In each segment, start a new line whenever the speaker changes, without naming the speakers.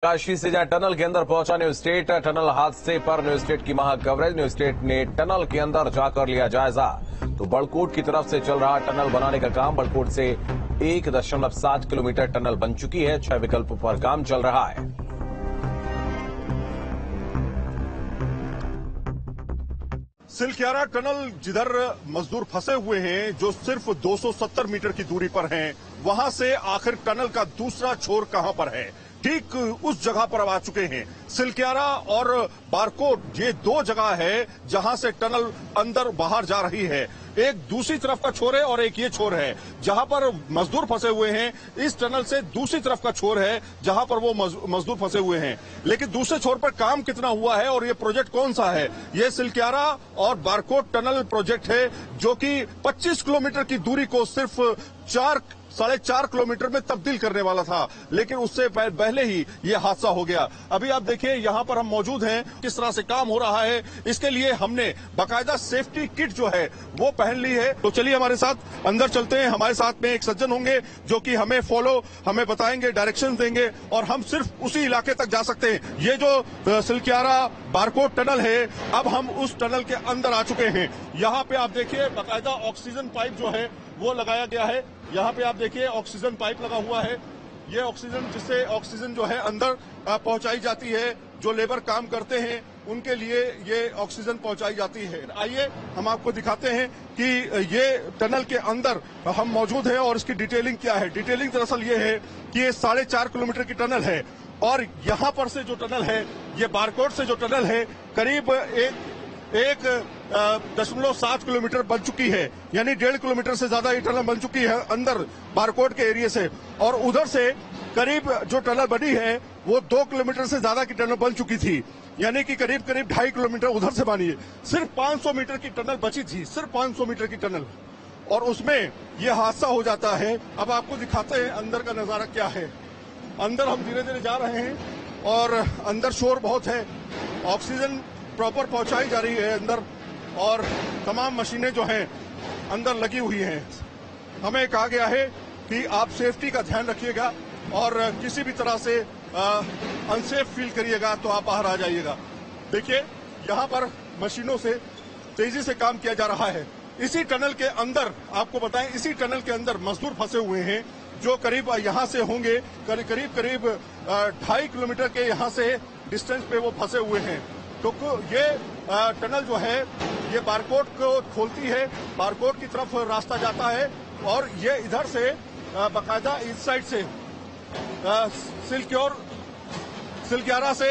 काशी से जहां टनल के अंदर पहुंचा न्यूज स्टेट। टनल हादसे पर न्यूज स्टेट की महा कवरेज। न्यूज स्टेट ने टनल के अंदर जाकर लिया जायजा। तो बड़कोट की तरफ से चल रहा टनल बनाने का काम। बड़कोट से 1.7 किलोमीटर टनल बन चुकी है। 6 विकल्पों पर काम चल रहा है।
सिलक्यारा टनल जिधर मजदूर फंसे हुए हैं, जो सिर्फ 270 मीटर की दूरी पर हैं, वहां से आखिर टनल का दूसरा छोर कहां पर है, ठीक उस जगह पर अब आ चुके हैं। सिलक्यारा और बारकोट, ये दो जगह है जहां से टनल अंदर बाहर जा रही है। एक दूसरी तरफ का छोर है और एक ये छोर है जहां पर मजदूर फंसे हुए हैं। इस टनल से दूसरी तरफ का छोर है जहां पर वो मजदूर फंसे हुए हैं। लेकिन दूसरे छोर पर काम कितना हुआ है और ये प्रोजेक्ट कौन सा है? ये सिलक्यारा और बारकोट टनल प्रोजेक्ट है, जो कि 25 किलोमीटर की दूरी को सिर्फ 4.5 किलोमीटर में तब्दील करने वाला था, लेकिन उससे पहले ही यह हादसा हो गया। अभी आप देखिए, यहां पर हम मौजूद हैं, किस तरह से काम हो रहा है। इसके लिए हमने बाकायदा सेफ्टी किट जो है वो पहन ली है। तो चलिए हमारे साथ अंदर चलते हैं। हमारे साथ में एक सज्जन होंगे जो कि हमें बताएंगे, डायरेक्शन देंगे और हम सिर्फ उसी इलाके तक जा सकते हैं। ये जो सिलक्यारा बारकोट टनल है, अब हम उस टनल के अंदर आ चुके हैं। यहाँ पे आप देखिए, बाकायदा ऑक्सीजन पाइप जो है वो लगाया गया है। यहाँ पे आप देखिए ऑक्सीजन पाइप लगा हुआ है। ये ऑक्सीजन, जिससे ऑक्सीजन जो है अंदर पहुंचाई जाती है। जो लेबर काम करते हैं उनके लिए ये ऑक्सीजन पहुंचाई जाती है। आइए हम आपको दिखाते हैं कि ये टनल के अंदर हम मौजूद हैं और इसकी डिटेलिंग क्या है। डिटेलिंग दरअसल ये है कि ये 4.5 किलोमीटर की टनल है और यहाँ पर से जो टनल है, ये बारकोट से जो टनल है, करीब 1.7 किलोमीटर बन चुकी है। यानी 1.5 किलोमीटर से ज्यादा ये टनल बन चुकी है अंदर बारकोट के एरिया से। और उधर से करीब जो टनल बनी है वो 2 किलोमीटर से ज्यादा की टनल बन चुकी थी। यानी कि करीब 2.5 किलोमीटर उधर से बनी है। सिर्फ 500 मीटर की टनल बची थी, सिर्फ 500 मीटर की टनल, और उसमें यह हादसा हो जाता है। अब आपको दिखाते हैं अंदर का नजारा क्या है। अंदर हम धीरे धीरे जा रहे हैं और अंदर शोर बहुत है। ऑक्सीजन प्रॉपर पहुंचाई जा रही है अंदर और तमाम मशीनें जो हैं अंदर लगी हुई हैं। हमें कहा गया है कि आप सेफ्टी का ध्यान रखिएगा और किसी भी तरह से अनसेफ फील करिएगा तो आप बाहर आ जाइएगा। देखिए, यहाँ पर मशीनों से तेजी से काम किया जा रहा है। इसी टनल के अंदर, आपको बताएं, इसी टनल के अंदर मजदूर फंसे हुए हैं जो करीब यहाँ से होंगे, करीब 2.5 किलोमीटर के यहाँ से डिस्टेंस पे वो फंसे हुए हैं। तो ये टनल जो है ये बारकोट को खोलती है, बारकोट की तरफ रास्ता जाता है और ये इधर से बाकायदा इस साइड से सिलक्यारा से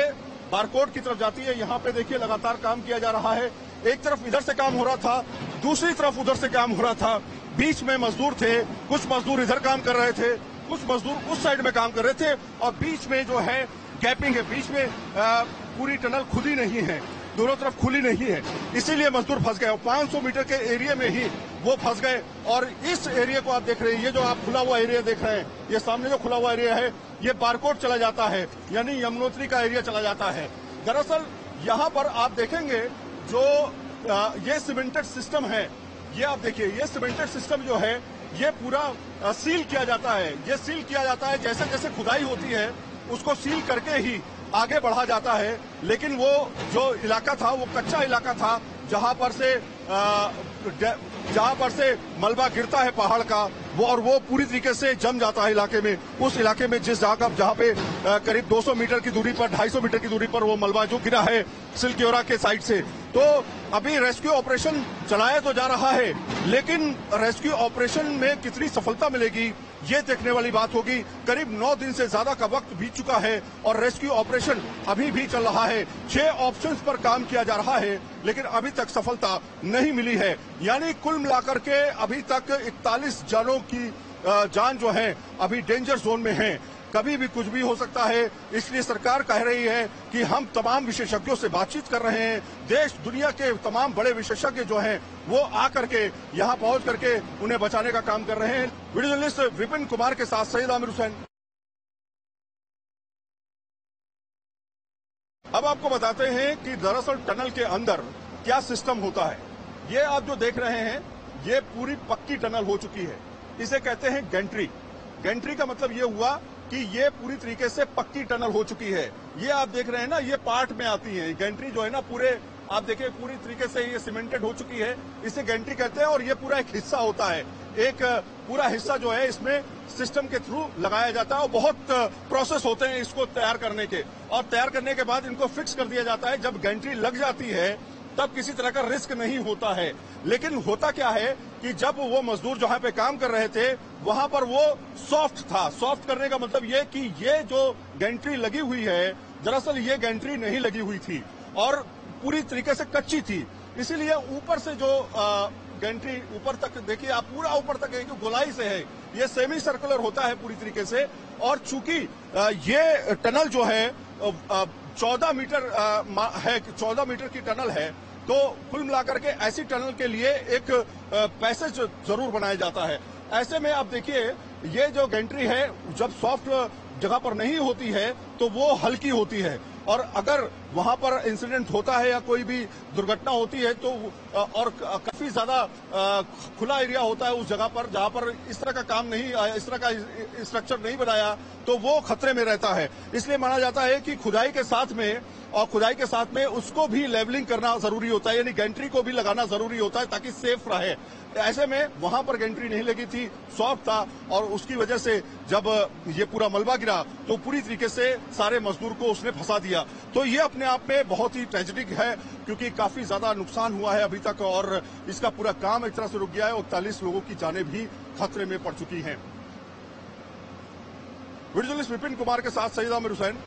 बारकोट की तरफ जाती है। यहाँ पे देखिए लगातार काम किया जा रहा है। एक तरफ इधर से काम हो रहा था, दूसरी तरफ उधर से काम हो रहा था। बीच में मजदूर थे, कुछ मजदूर इधर काम कर रहे थे, कुछ मजदूर उस साइड में काम कर रहे थे और बीच में जो है गैपिंग है। बीच में पूरी टनल खुली नहीं है, दोनों तरफ खुली नहीं है, इसीलिए मजदूर फंस गए। 500 मीटर के एरिया में ही वो फंस गए। और इस एरिया को आप देख रहे हैं, ये जो आप खुला हुआ एरिया देख रहे हैं, ये सामने जो खुला हुआ एरिया है, ये बारकोट चला जाता है, यानी यमुनोत्री का एरिया चला जाता है। दरअसल यहाँ पर आप देखेंगे जो ये सीमेंटेड सिस्टम है, ये आप देखिए, ये सीमेंटेड सिस्टम जो है ये पूरा सील किया जाता है। ये सील किया जाता है, जैसे जैसे खुदाई होती है उसको सील करके ही आगे बढ़ा जाता है। लेकिन वो जो इलाका था वो कच्चा इलाका था, जहां पर से मलबा गिरता है पहाड़ का, वो पूरी तरीके से जम जाता है इलाके में। उस इलाके में जहां पे करीब 200 मीटर की दूरी पर, 250 मीटर की दूरी पर वो मलबा जो गिरा है सिलक्यारा के साइड से। तो अभी रेस्क्यू ऑपरेशन चलाया तो जा रहा है, लेकिन रेस्क्यू ऑपरेशन में कितनी सफलता मिलेगी ये देखने वाली बात होगी। करीब 9 दिन से ज्यादा का वक्त बीत चुका है और रेस्क्यू ऑपरेशन अभी भी चल रहा है। 6 ऑप्शंस पर काम किया जा रहा है, लेकिन अभी तक सफलता नहीं मिली है। यानी कुल मिलाकर के अभी तक 41 जानों की जान जो है अभी डेंजर जोन में है। कभी भी कुछ भी हो सकता है, इसलिए सरकार कह रही है कि हम तमाम विशेषज्ञों से बातचीत कर रहे हैं। देश दुनिया के तमाम बड़े विशेषज्ञ जो हैं वो आकर के यहाँ पहुंच करके उन्हें बचाने का काम कर रहे हैं। वीडियो जर्नलिस्ट विपिन कुमार के साथ सैयद आमिर हुसैन। अब आपको बताते हैं कि दरअसल टनल के अंदर क्या सिस्टम होता है। ये आप जो देख रहे हैं ये पूरी पक्की टनल हो चुकी है। इसे कहते हैं गैंट्री। गैंट्री का मतलब ये हुआ कि ये पूरी तरीके से पक्की टनल हो चुकी है। ये आप देख रहे हैं ना, ये पार्ट में आती है गैंट्री जो है ना, पूरे आप देखिए पूरी तरीके से ये सीमेंटेड हो चुकी है। इसे गैंट्री कहते हैं और ये पूरा एक हिस्सा होता है। एक पूरा हिस्सा जो है इसमें सिस्टम के थ्रू लगाया जाता है और बहुत प्रोसेस होते हैं इसको तैयार करने के, और तैयार करने के बाद इनको फिक्स कर दिया जाता है। जब गैंट्री लग जाती है तब किसी तरह का रिस्क नहीं होता है। लेकिन होता क्या है कि जब वो मजदूर जहां पे काम कर रहे थे वहां पर वो सॉफ्ट था। सॉफ्ट करने का मतलब ये कि ये जो गैंट्री लगी हुई है, दरअसल ये गैंट्री नहीं लगी हुई थी और पूरी तरीके से कच्ची थी। इसीलिए ऊपर से जो गैंट्री ऊपर तक देखिए आप, पूरा ऊपर तक एक गोलाई से है, ये सेमी सर्कुलर होता है पूरी तरीके से। और चूंकि ये टनल जो है 14 मीटर है, 14 मीटर की टनल है, तो कुल मिलाकर के ऐसी टनल के लिए एक पैसेज जरूर बनाया जाता है। ऐसे में आप देखिए ये जो गैंट्री है जब सॉफ्ट जगह पर नहीं होती है तो वो हल्की होती है, और अगर वहां पर इंसिडेंट होता है या कोई भी दुर्घटना होती है तो और काफी ज्यादा खुला एरिया होता है उस जगह पर जहां पर इस तरह का काम नहीं, इस तरह का स्ट्रक्चर नहीं बनाया, तो वो खतरे में रहता है। इसलिए माना जाता है कि खुदाई के साथ में उसको भी लेवलिंग करना जरूरी होता है, यानी गैंट्री को भी लगाना जरूरी होता है ताकि सेफ रहे। ऐसे में वहां पर गैंट्री नहीं लगी थी, सॉफ्ट था, और उसकी वजह से जब ये पूरा मलबा गिरा तो पूरी तरीके से सारे मजदूर को उसने फंसा दिया। तो ये अपने आप में बहुत ही ट्रेजिडिक है, क्योंकि काफी ज्यादा नुकसान हुआ है अभी तक और इसका पूरा काम एक तरह से रुक गया है। 41 लोगों की जानें भी खतरे में पड़ चुकी हैं। वीडियो जर्नलिस्ट विपिन कुमार के साथ सईद आमिर हुसैन।